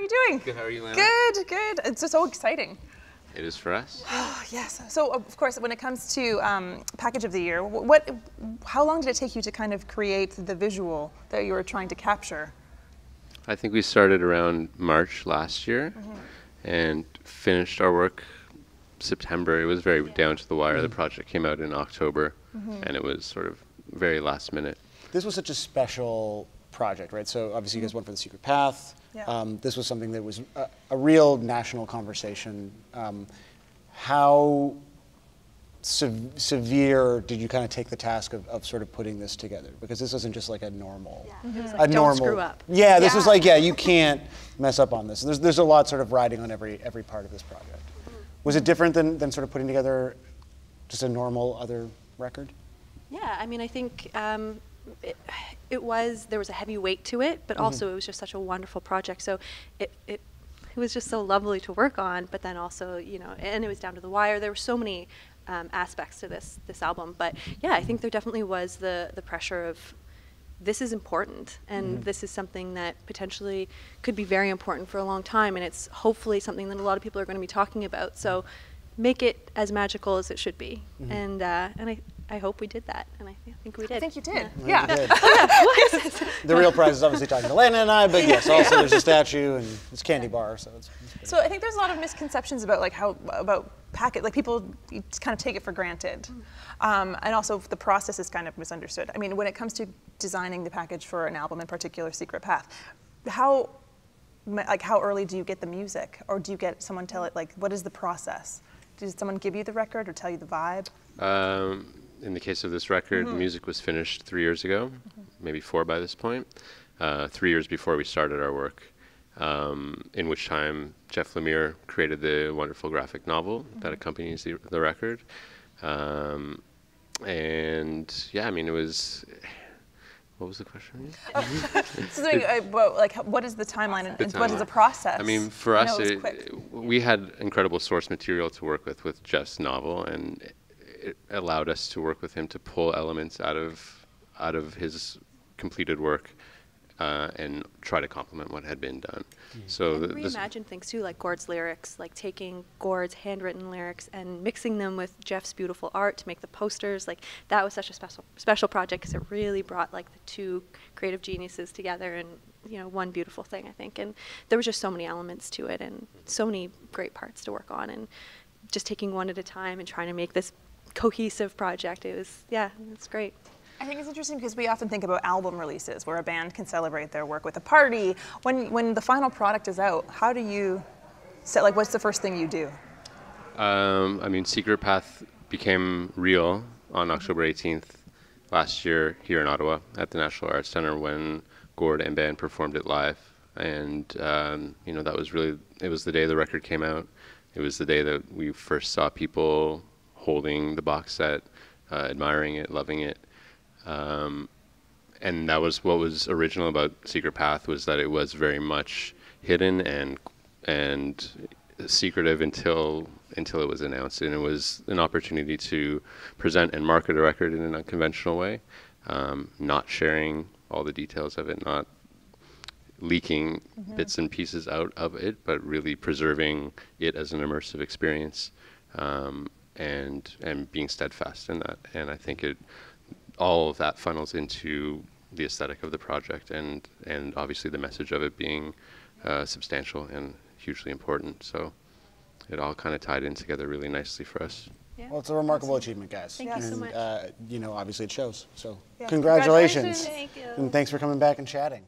you doing? Good, how are you, Lana? Good, good. It's just so exciting. It is for us. Yes. So, of course, when it comes to Package of the Year, how long did it take you to kind of create the visual that you were trying to capture? I think we started around March last year and finished our work September. It was very down to the wire. The project came out in October, and it was sort of very last minute. This was such a special project, right? So obviously you guys went for the secret path. Yeah. This was something that was a real national conversation. How severe did you kind of take the task of sort of putting this together? Because this isn't just like a normal, It was like, don't screw up. Yeah, this was like, you can't mess up on this. There's a lot sort of riding on every part of this project. Was it different than sort of putting together just a normal other record? Yeah, I mean, I think there was a heavy weight to it, but also it was just such a wonderful project. So it was just so lovely to work on, but then also, you know, and it was down to the wire. There were so many aspects to this album, but yeah, I think there definitely was the pressure of this is important, and this is something that potentially could be very important for a long time, and it's hopefully something that a lot of people are going to be talking about. So make it as magical as it should be, and I hope we did that, and I think we did. I think you did. Yeah. Yeah. You did. The real prize is obviously talking to Lana and I, but yes, also there's a statue and it's candy bar, so it's So I think there's a lot of misconceptions about about packet, like people kind of take it for granted, and also the process is kind of misunderstood. I mean, when it comes to designing the package for an album, in particular, Secret Path, how early do you get the music, or do you get someone tell it? Like, what is the process? Does someone give you the record or tell you the vibe? In the case of this record, the music was finished 3 years ago, maybe 4 by this point, 3 years before we started our work, in which time Jeff Lemire created the wonderful graphic novel that accompanies the record. And yeah, I mean, it was, what was the question? What is the timeline and what is the process? I mean, for us, we had incredible source material to work with Jeff's novel, and it allowed us to work with him to pull elements out of his completed work and try to complement what had been done. So and reimagine things too, like Gord's lyrics, like taking Gord's handwritten lyrics and mixing them with Jeff's beautiful art to make the posters. Like that was such a special project because it really brought like the two creative geniuses together and, you know, one beautiful thing, I think. And there was just so many elements to it and so many great parts to work on, and just taking one at a time and trying to make this cohesive project. It was, yeah, it's great. I think it's interesting because we often think about album releases where a band can celebrate their work with a party. When the final product is out, how do you set, like, what's the first thing you do? I mean, Secret Path became real on October 18th last year here in Ottawa at the National Arts Centre when Gord and band performed it live. And, you know, that was really, it was the day the record came out. It was the day that we first saw people holding the box set, admiring it, loving it. And that was what was original about Secret Path, was that it was very much hidden and secretive until it was announced, and it was an opportunity to present and market a record in an unconventional way, not sharing all the details of it, not leaking bits and pieces out of it, but really preserving it as an immersive experience, and being steadfast in that. And I think all of that funnels into the aesthetic of the project, and obviously the message of it being substantial and hugely important. So it all kind of tied in together really nicely for us. Yeah. Well, it's a remarkable achievement, guys. Thank you so much. You know, obviously it shows. So Yeah. congratulations. Thank you. And thanks for coming back and chatting.